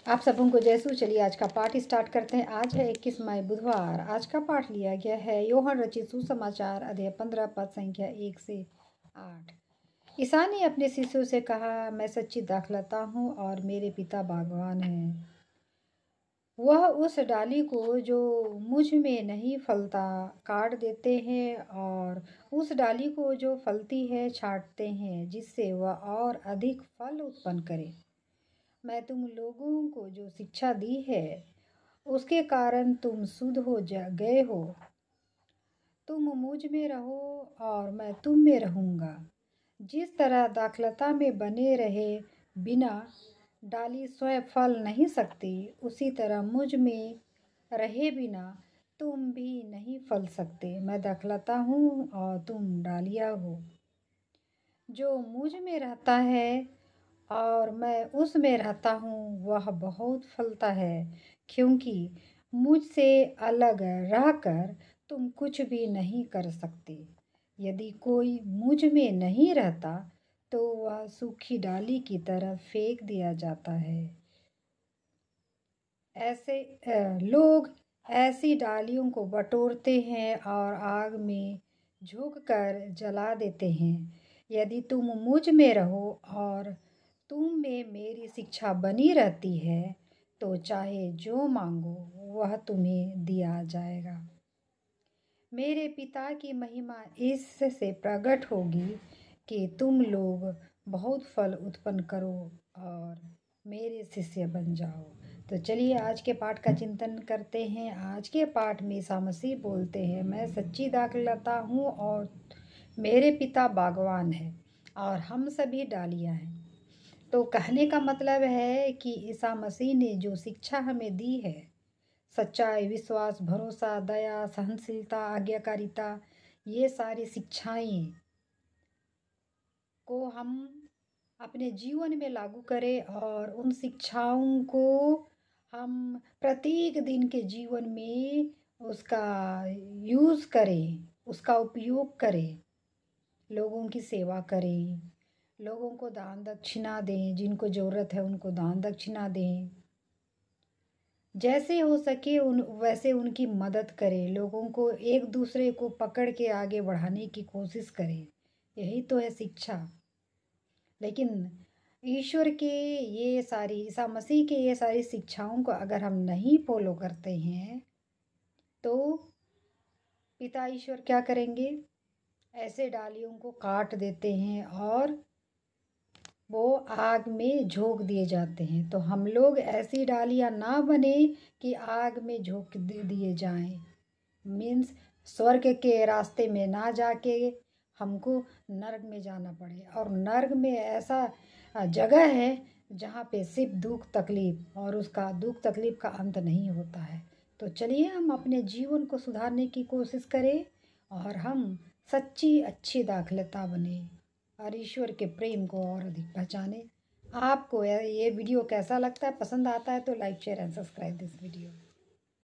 आप सबों को जयसू। चलिए आज का पाठ स्टार्ट करते हैं। आज है 21 मई बुधवार। आज का पाठ लिया गया है यूहन्ना रचित सुसमाचार अध्याय 15 पद संख्या 1 से 8। ईसा ने अपने शिष्यों से कहा, मैं सच्ची दाखलता हूँ और मेरे पिता बागवान हैं। वह उस डाली को जो मुझ में नहीं फलता काट देते हैं और उस डाली को जो फलती है छांटते हैं, जिससे वह और अधिक फल उत्पन्न करे। मैं तुम लोगों को जो शिक्षा दी है उसके कारण तुम शुद्ध हो गए हो। तुम मुझ में रहो और मैं तुम में रहूँगा। जिस तरह दाखलता में बने रहे बिना डाली स्वयं फल नहीं सकती, उसी तरह मुझ में रहे बिना तुम भी नहीं फल सकते। मैं दाखलता हूँ और तुम डालियाँ हो। जो मुझ में रहता है और मैं उसमें रहता हूँ, वह बहुत फलता है, क्योंकि मुझसे अलग रहकर तुम कुछ भी नहीं कर सकते। यदि कोई मुझ में नहीं रहता तो वह सूखी डाली की तरह फेंक दिया जाता है। ऐसे लोग ऐसी डालियों को बटोरते हैं और आग में झोंककर जला देते हैं। यदि तुम मुझ में रहो और तुम में मेरी शिक्षा बनी रहती है, तो चाहे जो मांगो वह तुम्हें दिया जाएगा। मेरे पिता की महिमा इससे प्रकट होगी कि तुम लोग बहुत फल उत्पन्न करो और मेरे शिष्य बन जाओ। तो चलिए आज के पाठ का चिंतन करते हैं। आज के पाठ में ईसा मसीह बोलते हैं, मैं सच्ची दाखलता हूँ और मेरे पिता बागवान हैं और हम सभी डालियाँ हैं। तो कहने का मतलब है कि ईसा मसीह ने जो शिक्षा हमें दी है, सच्चाई, विश्वास, भरोसा, दया, सहनशीलता, आज्ञाकारिता, ये सारी शिक्षाएं को हम अपने जीवन में लागू करें और उन शिक्षाओं को हम प्रत्येक दिन के जीवन में उसका यूज़ करें, उसका उपयोग करें। लोगों की सेवा करें, लोगों को दान दक्षिणा दें, जिनको ज़रूरत है उनको दान दक्षिणा दें। जैसे हो सके वैसे उनकी मदद करें। लोगों को एक दूसरे को पकड़ के आगे बढ़ाने की कोशिश करें। यही तो है शिक्षा। लेकिन ईश्वर के ये सारी, ईसा मसीह के ये सारी शिक्षाओं को अगर हम नहीं फॉलो करते हैं तो पिता ईश्वर क्या करेंगे? ऐसे डालियों को काट देते हैं और वो आग में झोंक दिए जाते हैं। तो हम लोग ऐसी डालियाँ ना बने कि आग में झोंक दिए जाएं। मीन्स स्वर्ग के रास्ते में ना जाके हमको नर्क में जाना पड़े। और नर्क में ऐसा जगह है जहाँ पे सिर्फ दुख तकलीफ, और उसका दुख तकलीफ का अंत नहीं होता है। तो चलिए हम अपने जीवन को सुधारने की कोशिश करें और हम सच्ची अच्छी दाखलता बने और ईश्वर के प्रेम को और अधिक पहचाने। आपको ये वीडियो कैसा लगता है? पसंद आता है तो like share and subscribe this video.